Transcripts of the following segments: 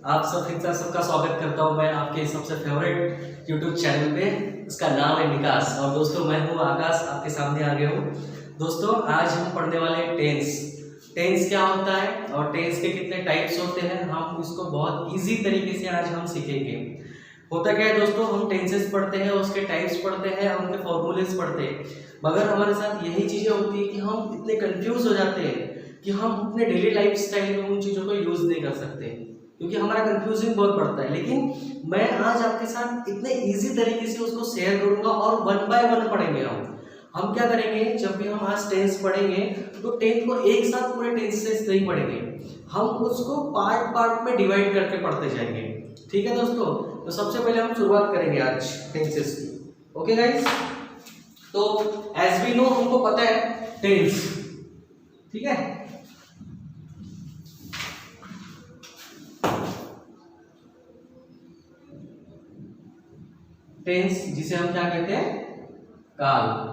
आप सब फिर से सबका स्वागत करता हूं मैं आपके सबसे फेवरेट यूट्यूब चैनल पे। उसका नाम है विकास। और दोस्तों मैं हूं आकाश, आपके सामने आ गया हूं। दोस्तों आज हम पढ़ने वाले हैं टेंस। टेंस क्या होता है और टेंस के कितने टाइप्स होते हैं, हम इसको बहुत इजी तरीके से आज हम सीखेंगे। होता क्या है दोस्तों, हम टेंसेस पढ़ते हैं, उसके टाइप्स पढ़ते हैं, उनके फॉर्मूलेस पढ़ते हैं, मगर हमारे साथ यही चीजें होती है कि हम इतने कंफ्यूज हो जाते हैं कि हम अपने डेली लाइफ स्टाइल में उन चीजों को यूज नहीं कर सकते, क्योंकि हमारा कंफ्यूजिंग बहुत बढ़ता है। लेकिन मैं आज आपके साथ इतने इजी तरीके से उसको शेयर करूंगा और वन बाय वन पढ़ेंगे। हम क्या करेंगे, जब भी हम आज टेंस पढ़ेंगे तो टेंस को एक साथ पूरे टेंसेस नहीं पढ़ेंगे, हम उसको पार्ट पार्ट में डिवाइड करके पढ़ते जाएंगे। ठीक है दोस्तों, तो सबसे पहले हम शुरुआत करेंगे आज टेंसेस की। ओके गाइस, तो एज वी नो हमको पता है टेंस, ठीक है। टेंस जिसे हम क्या कहते हैं, काल।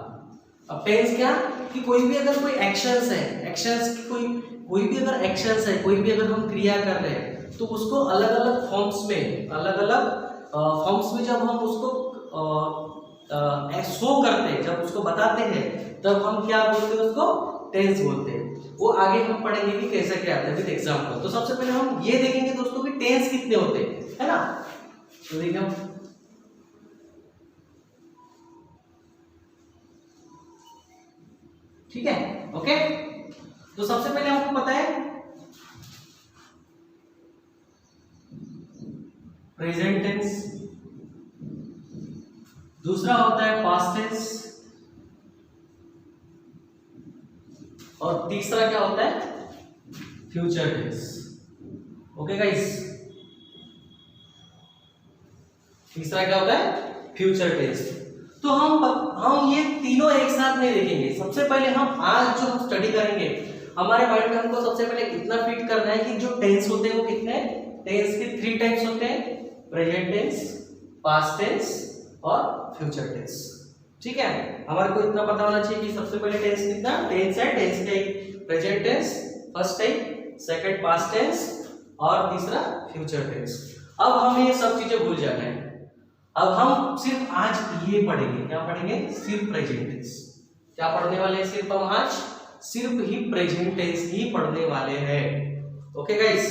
अब टेंस क्या कि कोई भी अगर कोई एक्शंस है, एक्शंस की कोई भी अगर एक्शंस है, कोई भी अगर हम क्रिया कर रहे हैं तो उसको अलग अलग फॉर्म्स में, अलग अलग फॉर्म्स में जब हम उसको शो करते हैं, जब उसको बताते हैं, तब हम क्या बोलते हैं, उसको टेंस बोलते हैं। वो आगे हम पढ़ेंगे कि कैसे क्या आता है विद एग्जांपल। तो सबसे पहले हम ये देखेंगे दोस्तों कि टेंस कितने होते हैं, है ना। तो देखिए हम ठीक है, ओके। तो सबसे पहले आपको पता है प्रेजेंट टेंस, दूसरा होता है पास्ट टेंस, और तीसरा क्या होता है, फ्यूचर टेंस। ओके गाइस, तीसरा क्या होता है, फ्यूचर टेंस। तो हम ये तीनों एक साथ नहीं देखेंगे। सबसे पहले हम आज जो हम स्टडी करेंगे, हमारे माइंड में हमको सबसे पहले इतना फिट करना है कि जो टेंस होते हैं वो कितने, टेंस के 3 टाइप्स होते हैं, प्रेजेंट टेंस, पास्ट टेंस और फ्यूचर टेंस। ठीक है, हमारे को इतना पता होना चाहिए कि सबसे पहले टेंस कितना टेंस है। टेंस का एक present tense first type, second past tense और तीसरा फ्यूचर टेंस। अब हमें ये सब चीजें भूल जाना है। अब हम सिर्फ आज ये पढ़ेंगे, क्या पढ़ेंगे, सिर्फ प्रेजेंट टेंस। क्या पढ़ने वाले हैं, सिर्फ हम आज सिर्फ ही प्रेजेंट टेंस ही पढ़ने वाले हैं। ओके गाइस,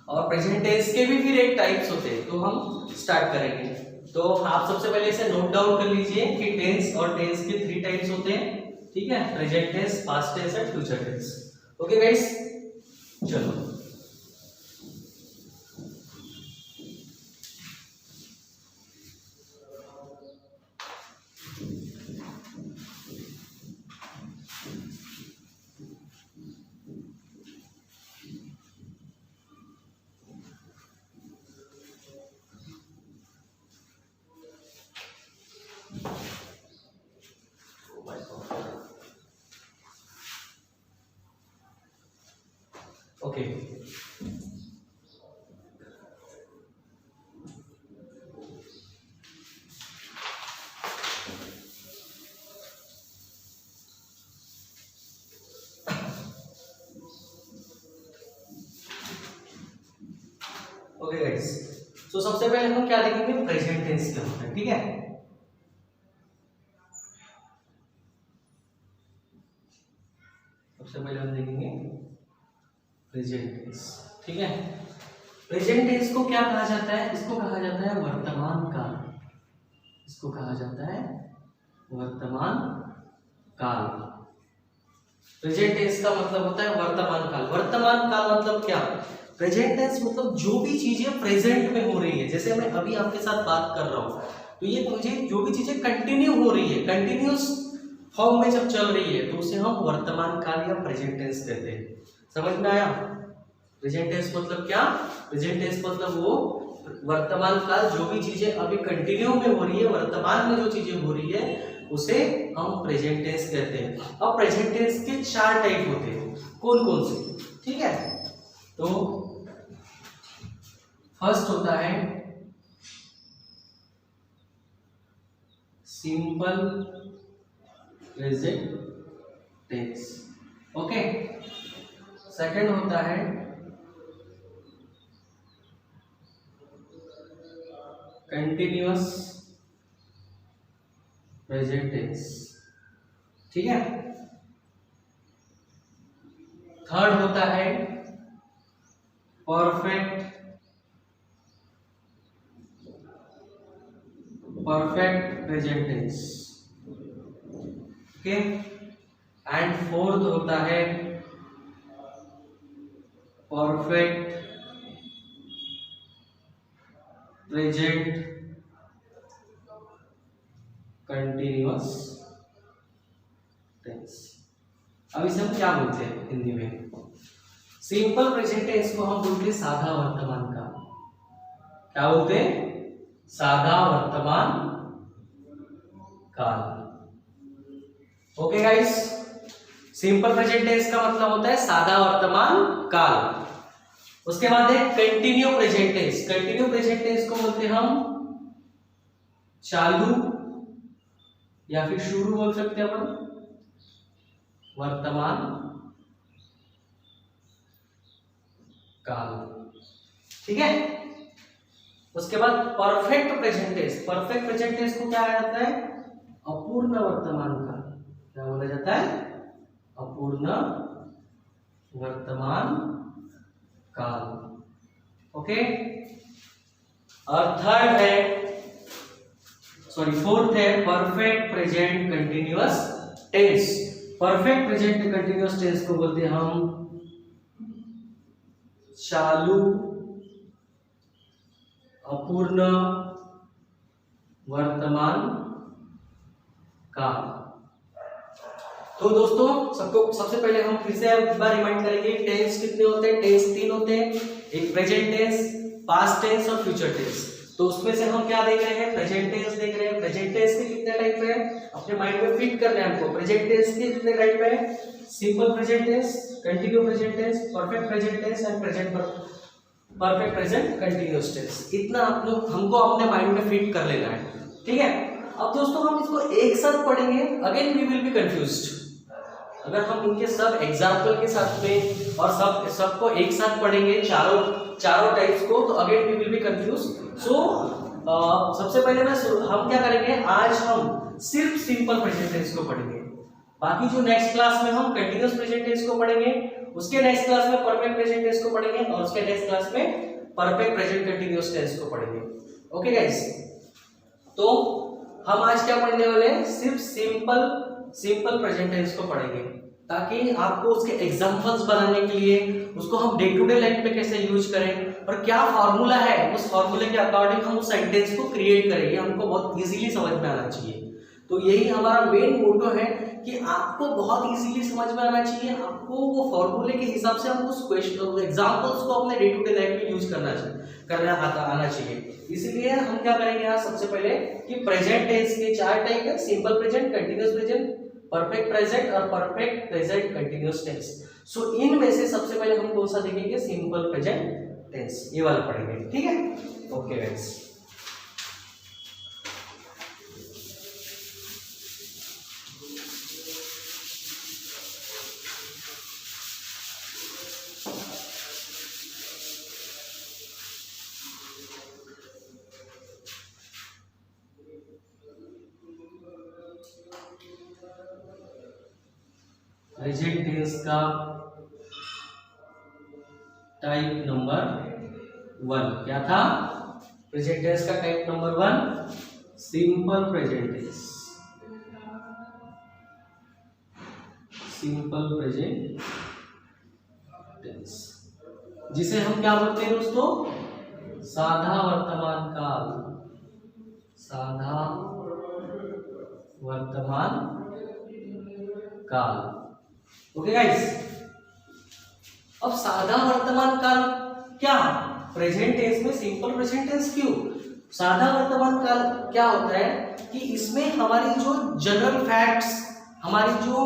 और प्रेजेंट टेंस के भी फिर एक टाइप्स होते हैं, तो हम स्टार्ट करेंगे। तो आप सबसे पहले इसे नोट डाउन कर लीजिए कि टेंस और टेंस के 3 टाइप्स होते हैं, ठीक है, present tense, past tense and future tense. Okay guys, चलो ओके। ओके गाइस, तो सबसे पहले हम क्या देखेंगे, प्रेजेंट टेंस क्या होता है, ठीक है। सबसे पहले हम देखेंगे प्रेजेंट टेंस, ठीक है। प्रेजेंट टेंस को क्या कहा जाता है, इसको कहा जाता है वर्तमान काल। इसको कहा जाता है वर्तमान काल। प्रेजेंट टेंस का मतलब होता है वर्तमान काल। वर्तमान काल मतलब क्या, प्रेजेंट टेंस मतलब जो भी चीजें प्रेजेंट में हो रही है, जैसे मैं अभी आपके साथ बात कर रहा हूं, तो ये मुझे जो भी चीजें कंटिन्यू हो रही है, कंटिन्यूस फॉर्म में जब चल रही है, तो उसे हम वर्तमान काल या प्रेजेंट टेंस कहते हैं। समझ में आया। प्रेजेंट टेंस मतलब क्या, प्रेजेंट टेंस मतलब वो वर्तमान काल, जो भी चीजें अभी कंटिन्यू में हो रही है, वर्तमान में जो चीजें हो रही है, उसे हम प्रेजेंट टेंस कहते हैं। अब प्रेजेंट टेंस के 4 टाइप होते हैं, कौन कौन से, ठीक है। तो फर्स्ट होता है simple present tense, okay. Second होता है कंटिन्यूअस प्रेजेंट टेंस, ठीक है। थर्ड होता है perfect present tense, okay. And fourth होता है परफेक्ट प्रेजेंट कंटिन्यूअस टेंस। अब इसे हम क्या बोलते हैं हिंदी में? सिंपल प्रेजेंट टेंस को हम बोलते हैं साधा वर्तमान काल। क्या बोलते हैं? साधा वर्तमान काल। Okay guys, simple present tense का मतलब होता है साधा वर्तमान काल। उसके बाद है continue present tense. Continue present tense को बोलते हैं हम चालू या फिर शुरू बोल सकते हैं अपन, वर्तमान काल, ठीक है। उसके बाद perfect present tense. Perfect present tense को क्या कहा जाता है? अपूर्ण वर्तमान काल। क्या बोला जाता है? अपूर्ण वर्तमान काल, ओके। और थर्ड है, फोर्थ है perfect present continuous tense. Perfect present continuous tense को बोलते हैं हम चालू अपूर्ण वर्तमान काल। तो दोस्तों सबको सबसे पहले हम फिर से एक बार रिमाइंड करेंगे टेंस कितने होते हैं। टेंस तीन होते हैं, एक प्रेजेंट टेंस, पास्ट टेंस और फ्यूचर टेंस। तो उसमें से हम क्या देख रहे हैं? प्रेजेंट टेंस देख रहे हैं। प्रेजेंट टेंस के कितने टाइप है अपने माइंड में फिट करना है हमको। प्रेजेंट टेंस के कितने टाइप है? Simple present tense, continue present tense, perfect present tense and perfect present continuous tense. इतना आप लोग हमको अपने माइंड में फिट कर लेना है, ठीक है। अब दोस्तों हम इसको एक साथ पढ़ेंगे, again we will be confused. अगर हम इनके सब एग्जाम्पल के साथ में और सबको एक साथ पढ़ेंगे चारों टाइप्स को, तो again we will be confuse. So सबसे पहले हम क्या करेंगे, आज हम सिर्फ सिंपल प्रेजेंट टेंस को पढ़ेंगे। बाकी जो नेक्स्ट क्लास में हम कंटिन्यूअस प्रेजेंट टेंस को पढ़ेंगे, उसके नेक्स्ट क्लास में परफेक्ट प्रेजेंट टेंस को पढ़ेंगे और उसके नेक्स्ट क्लास में परफेक्ट प्रेजेंट कंटिन्यूअस टेंस को पढ़ेंगे। ओके गाइस, तो हम आज क्या पढ़ने वाले हैं? सिर्फ सिंपल प्रेजेंट टेंस को पढ़ेंगे, ताकि आपको उसके एग्जांपल्स बनाने के लिए उसको हम डे टू डे लाइफ में कैसे यूज करें और क्या फॉर्मूला है, उस फॉर्मूले के अकॉर्डिंग हम उस सेंटेंस को क्रिएट करेंगे, हमको बहुत इजीली समझ में आना चाहिए। तो यही हमारा मेन मोटो है कि आपको बहुत इजीली समझ में आना चाहिए, आपको वो फॉर्मूले के हिसाब से हम उस क्वेश्चन एग्जांपल्स को अपने डे टू डे लाइफ में यूज आना चाहिए। इसलिए हम क्या करेंगे आज सबसे पहले कि प्रेजेंट टेंस के चार टाइप है, simple present, continuous present, perfect present और परफेक्ट प्रेजेंट कंटिन्यूअस टेंस। सो इनमें से सबसे पहले हम कौन सा देखेंगे? सिंपल प्रेजेंट टेंस, ये वाला पढ़ेंगे, ठीक है। ओके गाइस, प्रेजेंट टेंस का टाइप नंबर 1 क्या था? प्रेजेंट टेंस का type number 1 simple present tense. Simple present tense जिसे हम क्या बोलते हैं दोस्तों? साधा वर्तमान काल। साधा वर्तमान काल, ओके गाइस। अब साधा वर्तमान काल क्या? प्रेजेंट टेंस में सिंपल प्रेजेंट टेंस क्यों? साधा वर्तमान काल क्या होता है कि इसमें हमारी जो जनरल फैक्ट्स, हमारी जो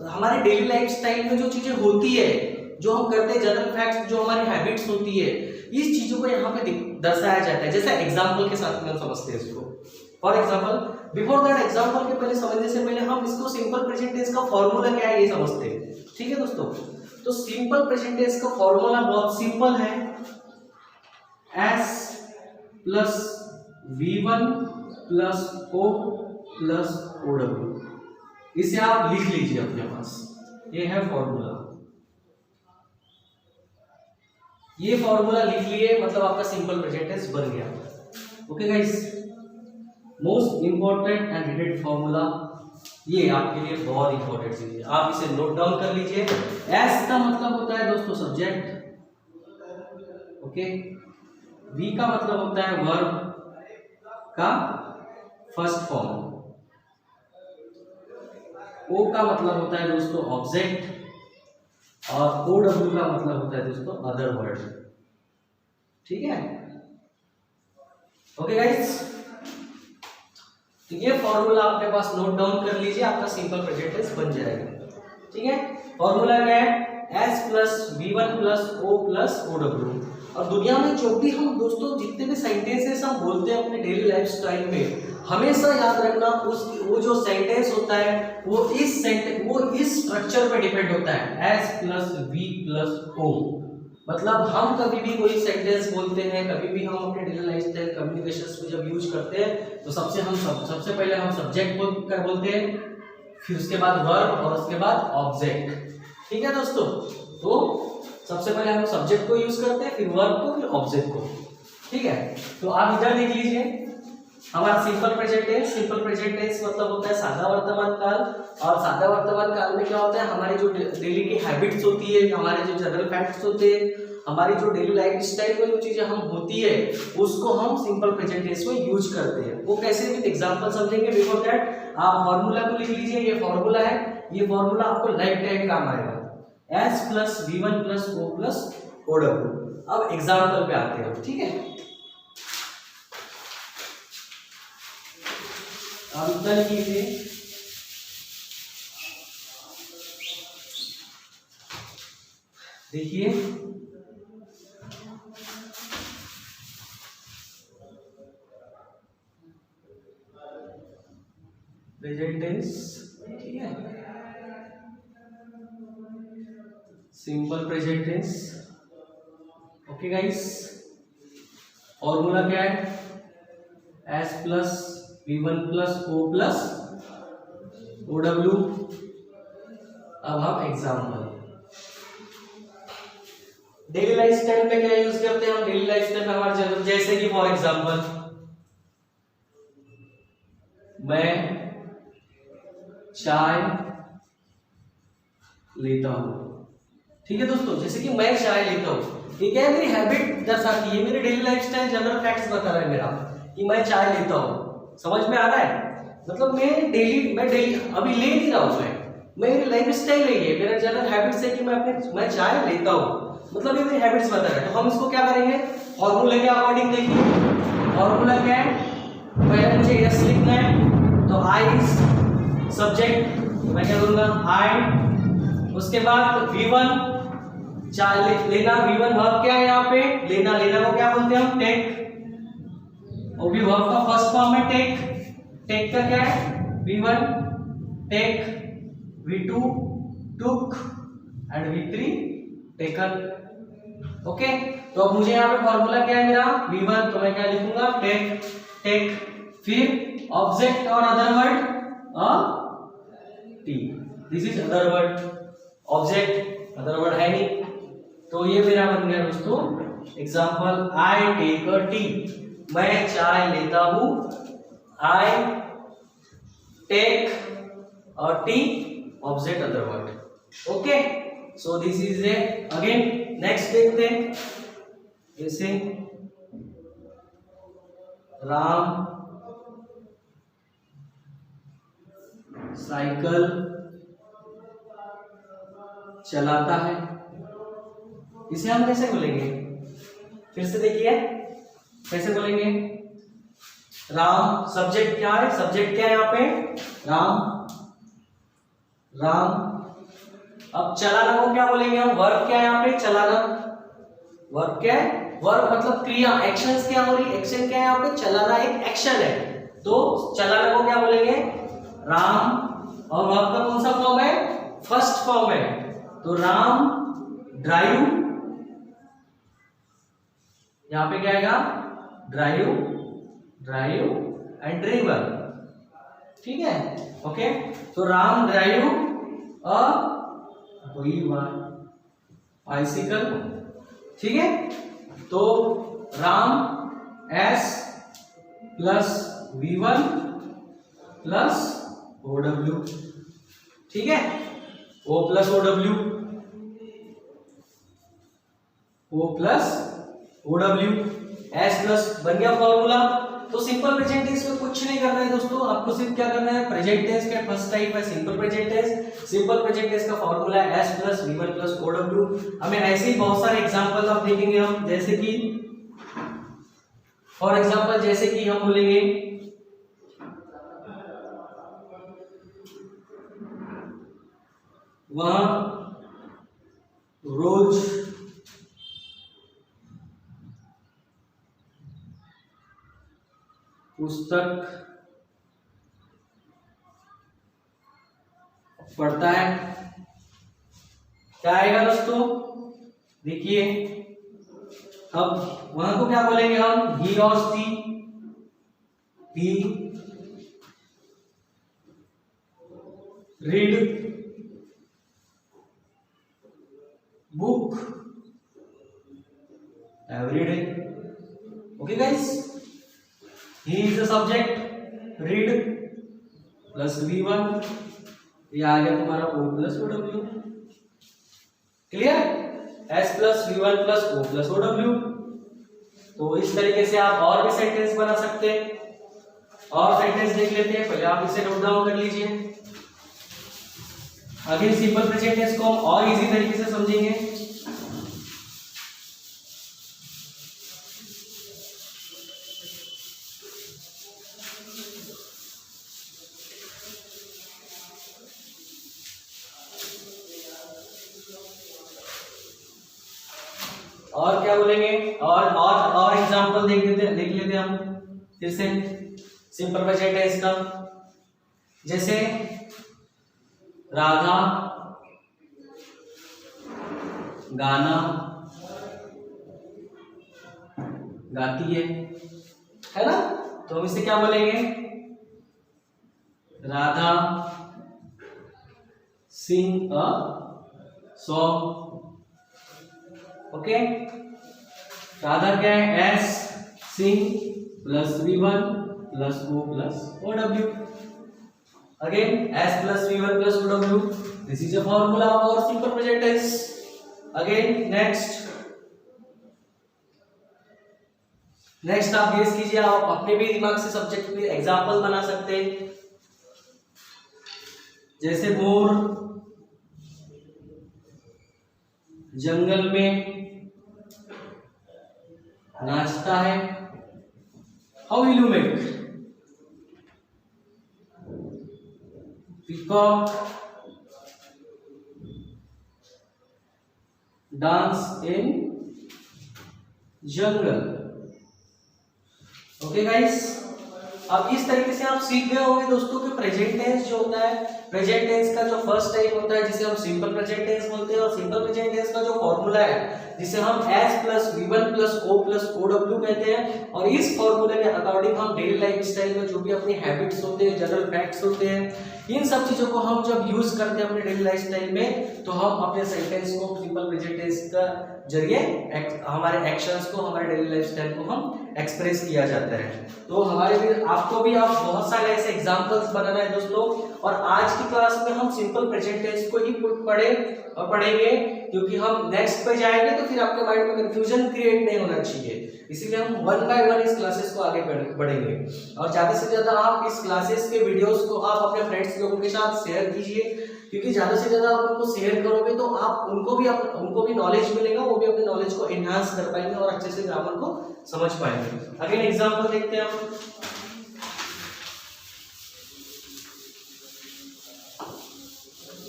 हमारे डेली लाइफ स्टाइल में जो चीजें होती है, जो हम करते हैं, जनरल फैक्ट्स, जो हमारी हैबिट्स होती है, इस चीजों को यहाँ पे दर्शाया जाता है। जैसे एग्जाम्पल के साथ में हम समझते हैं इसको। For example, before that example के पहले समझने से पहले हम इसको सिंपल प्रेजेंट टेंस का फॉर्मूला क्या है ये समझते हैं, ठीक है दोस्तों। तो सिंपल प्रेजेंट टेंस का फॉर्मूला बहुत सिंपल है, S plus V1 plus O plus OW। इसे आप लिख लीजिए अपने पास, ये है फॉर्मूला। ये फॉर्मूला लिख लिए मतलब आपका सिंपल प्रेजेंट टेंस बन गया। Okay guys, most important and needed formula, ये आपके लिए बहुत इंपॉर्टेंट चीज है, आप इसे नोट डाउन कर लीजिए। एस का मतलब होता है दोस्तों सब्जेक्ट, ओके। वी का मतलब होता है वर्ब का फर्स्ट फॉर्म। ओ का मतलब होता है दोस्तों ऑब्जेक्ट, और ओ डब्ल्यू का मतलब होता है दोस्तों अदर वर्ड। ठीक है, ओके गाइस, तो ये फॉर्मूला अपने पास नोट डाउन कर लीजिए, आपका सिंपल प्रेजेंट टेंस बन जाएगा। ठीक है, फॉर्मूला क्या है? S plus V1 plus O plus OW। और दुनिया में जो भी हम दोस्तों जितने भी सेंटेंसेस हम बोलते हैं अपने डेली लाइफ स्टाइल में, हमेशा याद रखना वो जो सेंटेंस होता है वो इस स्ट्रक्चर पे डिपेंड होता है, S plus V plus O। मतलब हम कभी भी कोई सेंटेंस बोलते हैं, कभी भी हम अपने डेली लाइफ स्टाइल कम्युनिकेशंस में जब यूज करते हैं तो सबसे पहले हम सब्जेक्ट बोलते हैं, फिर उसके बाद वर्ब और उसके बाद ऑब्जेक्ट। ठीक है दोस्तों, तो सबसे पहले हम सब्जेक्ट को यूज करते हैं, फिर वर्ब को, फिर ऑब्जेक्ट को। ठीक है, तो आप इधर देख लीजिए हमारा simple present tense. Simple present tense मतलब होता है सादा वर्तमान काल, और सादा वर्तमान काल में क्या होता है, हमारी जो डेली की हैबिट्स होती है, हमारे जो जनरल फैक्ट्स होते हैं, हमारी जो डेली लाइफ स्टाइल में जो चीजें हम होती है उसको हम सिंपल प्रेजेंट टेंस में यूज करते हैं। वो कैसे विद एग्जांपल समझेंगे। बिफोर दैट आप फॉर्मूला को लिख लीजिए, ये फॉर्मूला है, ये फॉर्मूला आपको लाइफ टाइम काम आएगा, S plus V1 plus O plus OW। अब एग्जाम्पल पे आते हैं, ठीक है। अब इतना लिख लीजिए, देखिए प्रेजेंट टेंस, ठीक है, simple present tense. Okay guys, formula क्या है? S plus V1 plus O plus OW। अब हम एग्जाम्पल डेली लाइफ स्टाइल में क्या यूज करते हैं हम? डेली लाइफ स्टाइल में हमारे जैसे कि फॉर एग्जाम्पल मैं चाय लेता हूं। ठीक है दोस्तों, जैसे कि मैं चाय लेता हूं, ये क्या है, मेरी हैबिट दर्शाती है, मेरी daily life style general facts बता रहा है मेरा कि मैं चाय लेता हूं। समझ में आ रहा है? मतलब मैं डेली अभी ले नहीं रहा हूं, मेरी लाइफ स्टाइल है, ये मेरा जनरल हैबिट्स है कि मैं चाय लेता हूं, मतलब ये मेरी हैबिट्स बता रहा है। तो हम इसको क्या करेंगे, फॉर्मूले के अकॉर्डिंग देखिए। फॉर्मूला क्या है? पहले मुझे यस लिखना है, तो आई सब्जेक्ट, मैं क्या करूंगा आई, उसके बाद V1 चाय लेना, V1 वर्ब क्या है यहाँ पे? लेना को क्या बोलते हैं हम? टेक। वो भी वर्ब का फर्स्ट फॉर्म है टेक। टेक का क्या है? V1 take, V2 took and V3 taken. Okay, तो अब मुझे यहाँ पे फॉर्मूला क्या है मेरा? V1, तो मैं क्या लिखूंगा? टेक, फिर ऑब्जेक्ट और other word tea, this is other word, object other word है नहीं, तो ये मेरा बन गया दोस्तों example, I take a tea, मैं चाय लेता हूं, I take a tea, object other word. Okay, so this is a again next देखते हैं, जैसे राम साइकिल चलाता है, इसे हम कैसे बोलेंगे? फिर से देखिए कैसे बोलेंगे। राम सब्जेक्ट क्या है? सब्जेक्ट क्या है यहाँ पे? राम। अब चलाना को क्या बोलेंगे हम? वर्ब क्या है यहाँ पे? चलाना। वर्ब क्या है? वर्ब मतलब क्रिया, एक्शंस क्या हो रही? एक्शन क्या है यहाँ पे? चलाना एक एक्शन है, तो चलाना को क्या बोलेंगे? राम। और वर्ब का कौन सा फॉर्म है? फर्स्ट फॉर्म है, तो राम ड्राइव, यहां पे क्या आएगा? ड्राइव, ड्राइव एंड ड्रिवन, ठीक है। ओके, तो राम ड्राइव अ बाइसिकल, ठीक है। तो Ram S plus V1 plus OW, ठीक है। O plus OW, O plus OW, S plus बन गया फॉर्मूला। तो सिंपल प्रेजेंट टेंस में कुछ नहीं करना है दोस्तों, आपको सिर्फ क्या करना है, प्रेजेंट टेंस का फर्स्ट टाइप है simple present tense. Simple present tense का फॉर्मूला है S plus V1 plus OW। हमें ऐसे ही बहुत सारे एग्जांपल आप देखेंगे हम, जैसे कि फॉर एग्जांपल जैसे कि हम बोलेंगे वह रोज पुस्तक पढ़ता है, क्या आएगा दोस्तों, देखिए। अब वहां को क्या बोलेंगे हम, ही और she, he read book every day. Okay guys, he is the subject, read plus V1, ये आ गया तुम्हारा O plus OW, clear. S plus V1 plus O plus OW। तो इस तरीके से आप और भी सेंटेंस बना सकते हैं, और सेंटेंस देख लेते हैं, पहले आप इसे नोट डाउन कर लीजिए। अगेन सिंपल प्रेजेंट टेंस को हम और इजी तरीके से समझेंगे। और क्या बोलेंगे, और एग्जांपल देख लेते हम फिर से सिंपल प्रेजेंट टेंस का। जैसे राधा गाना गाती है ना, तो हम इसे क्या बोलेंगे, Radha sing a song. Okay, Radha क्या है, S sing plus V1 plus O plus OW। Again S plus V1 plus OW, this is a formula और simple present tense. Again next आप गेस कीजिए, आप अपने भी दिमाग से सब्जेक्ट पे एग्जांपल बना सकते हैं। जैसे मोर जंगल में नाचता है, how will you make, peacock dance in jungle. Okay guys, अब इस तरीके से आप सीख गए होंगे दोस्तों कि प्रेजेंट टेंस जो होता है, प्रेजेंट टेंस का जो फर्स्ट टाइप होता है जिसे हम सिंपल प्रेजेंट टेंस बोलते हैं, और सिंपल प्रेजेंट टेंस का जो फॉर्मूला है जिसे हम S plus V1 plus O plus OW कहते हैं। और इस फॉर्मूले के अकॉर्डिंग हम डेली लाइफ स्टाइल में जो भी अपनी हैबिट्स होते हैं, जनरल फैक्ट्स होते हैं, इन सब चीजों को हम जब यूज करते हैं अपने डेली लाइफ स्टाइल में, तो हम अपने सेंटेंस को सिंपल प्रेजेंट टेंस का जरिए हमारे एक्शंस को, हमारे डेली लाइफ स्टाइल को हम एक्सप्रेस किया जाता है। तो हमारे भी आपको भी आप बहुत सारे ऐसे एग्जांपल्स बनाना है दोस्तों। और आज की क्लास में हम सिंपल प्रेजेंट टेंस को ही पढ़ेंगे, क्योंकि हम नेक्स्ट पे जाएंगे तो फिर आपके माइंड में कंफ्यूजन क्रिएट नहीं होना चाहिए, इसीलिए हम वन बाय वन इस क्लासेस को आगे बढ़ेंगे। और ज्यादा से ज्यादा आप इस क्लासेस के वीडियोस को आप अपने फ्रेंड्स लोगों के साथ शेयर कीजिए, क्योंकि ज्यादा से ज्यादा आप उनको शेयर करोगे तो आप उनको भी नॉलेज मिलेगा, वो भी अपने नॉलेज को एनहांस कर पाएंगे और अच्छे से ग्रामर को समझ पाएंगे। अगेन एग्जांपल देखते हैं हम।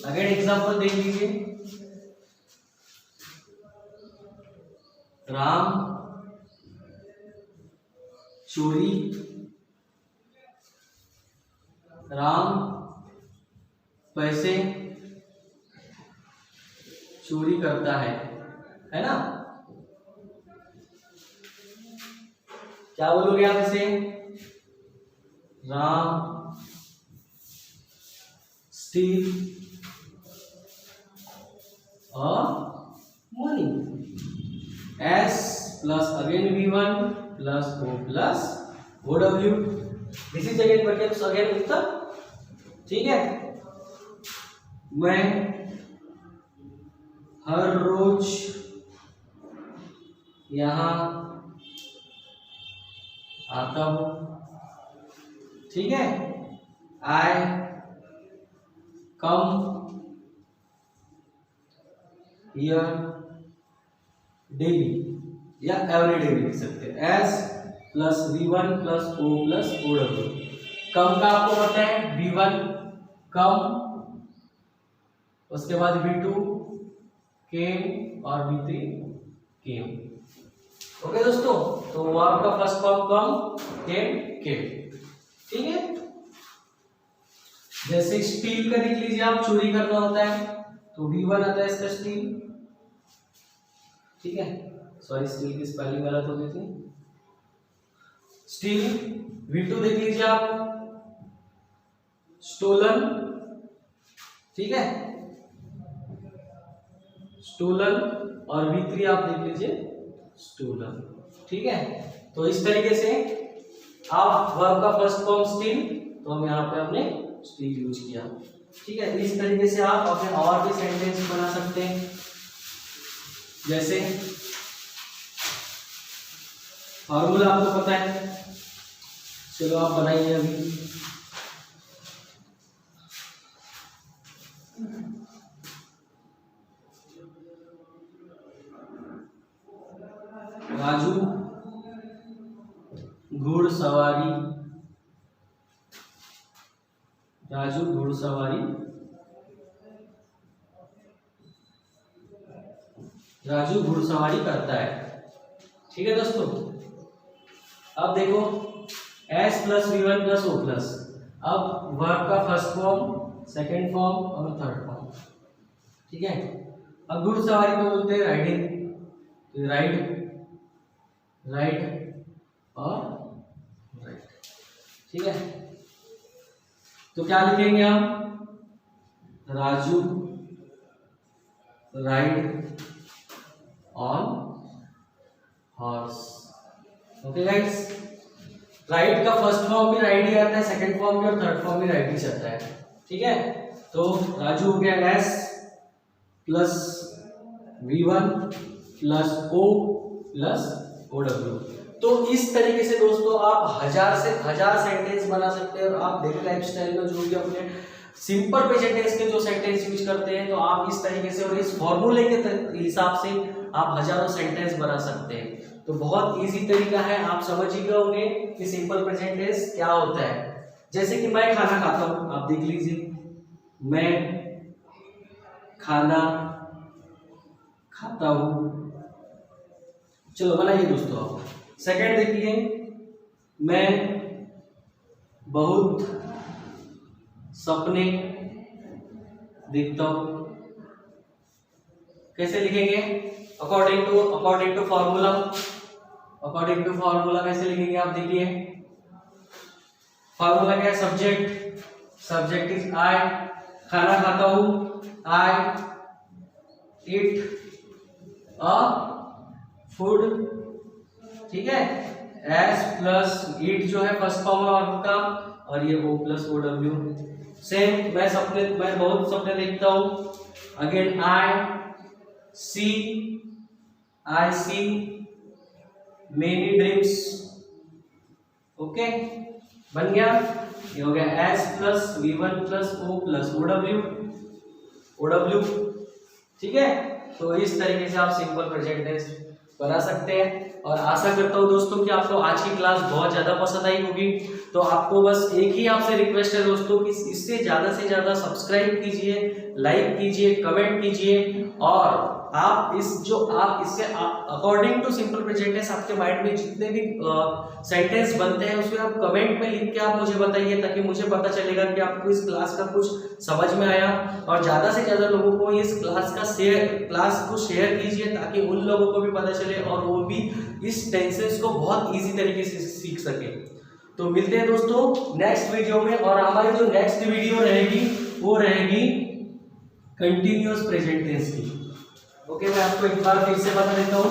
अगेन एग्जांपल देख लीजिए, राम चोरी, राम पैसे चोरी करता है ना। क्या बोलोगे आप इसे? Ram steal money. S plus again V1 plus O plus OW, this is again becomes again उत्तर। ठीक है, मैं हर रोज यहाँ आता हूँ। ठीक है, I come here daily या एवरी डे लिख सकते हैं। S plus V1 plus O plus OW। कम का आपको पता है V1 कम, उसके बाद V2 केम और V3 केम। ओके दोस्तों, तो वर्ब का फर्स्ट फॉर्म कम केम। ठीक है, जैसे स्टील का देख लीजिए आप, चोरी करना होता है तो V1 आता है इसका स्टील। ठीक है, सॉरी स्टील की स्पेलिंग गलत हो गई थी, स्टील। V2 देख लीजिए आप, स्टोलन। ठीक है, स्टोलन। और V3 आप देख लीजिए स्टोलन। ठीक है, तो इस तरीके से आप वर्ब का फर्स्ट फॉर्म स्टील, तो हम यहाँ पे हमने स्टील यूज किया। ठीक है, इस तरीके से आप अपने और भी सेंटेंस बना सकते हैं। जैसे फॉर्मूला आपको पता है, चलो आप बनाइए अभी। राजू घुड़सवारी, राजू घुड़सवारी, राजू घुड़सवारी करता है। ठीक है दोस्तों, अब देखो S plus V1 plus O plus, अब वर्ब का फर्स्ट फॉर्म, सेकेंड फॉर्म और थर्ड फॉर्म। ठीक है, अब घुड़सवारी को बोलते हैं राइडिंग, तो राइड, राइड और राइड। ठीक है, तो क्या लिखेंगे हम? Raju ride on horse. Okay guys, ride का फर्स्ट फॉर्म भी राइड ही आता है, सेकंड फॉर्म भी और थर्ड फॉर्म भी राइड ही आता है। ठीक है, तो राजू हो गया S plus V1 plus O plus OW। तो इस तरीके से दोस्तों आप 1000 से 1000 सेंटेंस बना सकते हैं, और आप डेली लाइफस्टाइल में जो भी अपने सिंपल प्रेजेंट के जो सेंटेंस यूज करते हैं, तो आप इस तरीके से और इस फॉर्मूले के हिसाब से आप हजारों सेंटेंस बना सकते हैं। तो बहुत इजी तरीका है, आप समझ ही गए होंगे कि सिंपल प्रेजेंट टेंस क्या होता है। जैसे कि मैं खाना खाता हूं, आप देख लीजिए, मैं खाना खाता हूं। चलो बनाइए दोस्तों आप। सेकंड देखिए, मैं बहुत सपने देखता हूं। कैसे लिखेंगे? According to formula, according to formula कैसे लिखेंगे आप देखिए। फॉर्मूला क्या है? सब्जेक्ट, सब्जेक्ट इज आई, खाना खाता हूं, आई ईट अ फूड। ठीक है, एस प्लस ईट जो है फर्स्ट फॉर्म वर्ब का, और ये O plus O W. Same, मैं बहुत सपने देखता हूं, again I see many dreams. Okay, बन गया, ये हो गया S plus V1 plus O plus OW। ठीक है, तो इस तरीके से आप सिंपल प्रेजेंट टेंस बना सकते हैं। और आशा करता हूँ दोस्तों कि आपको आज की क्लास बहुत ज़्यादा पसंद आई होगी। तो आपको बस एक ही आपसे रिक्वेस्ट है दोस्तों कि इससे ज़्यादा से ज़्यादा सब्सक्राइब कीजिए, लाइक कीजिए, कमेंट कीजिए, और आप इससे according to simple present tense आपके माइंड में जितने भी सेंटेंस बनते हैं उसमें आप कमेंट में लिख के आप मुझे बताइए, ताकि मुझे पता चलेगा कि आपको इस क्लास का कुछ समझ में आया। और ज्यादा से ज्यादा लोगों को इस क्लास को शेयर कीजिए, ताकि उन लोगों को भी पता चले और वो भी इस टेंसेस को बहुत इजी तरीके से सीख सके। तो मिलते हैं दोस्तों नेक्स्ट वीडियो में, और हमारी जो नेक्स्ट वीडियो रहेगी वो रहेगी कंटिन्यूअस प्रेजेंट टेंस की। ओके, मैं आपको एक बार फिर से बता देता हूं।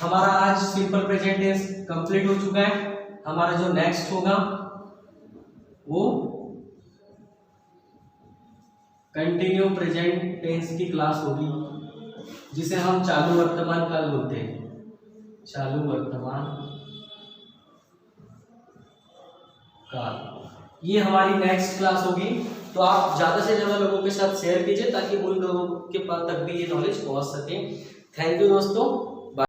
हमारा आज सिंपल प्रेजेंट टेंस कंप्लीट हो चुका है। हमारा जो नेक्स्ट होगा वो कंटिन्यू प्रेजेंट टेंस की क्लास होगी, जिसे हम चालू वर्तमान काल बोलते हैं। चालू वर्तमान काल, ये हमारी नेक्स्ट क्लास होगी। तो आप ज्यादा से ज्यादा लोगों के साथ शेयर कीजिए, ताकि उन लोगों के पास तक भी ये नॉलेज पहुंच सके। थैंक यू दोस्तों।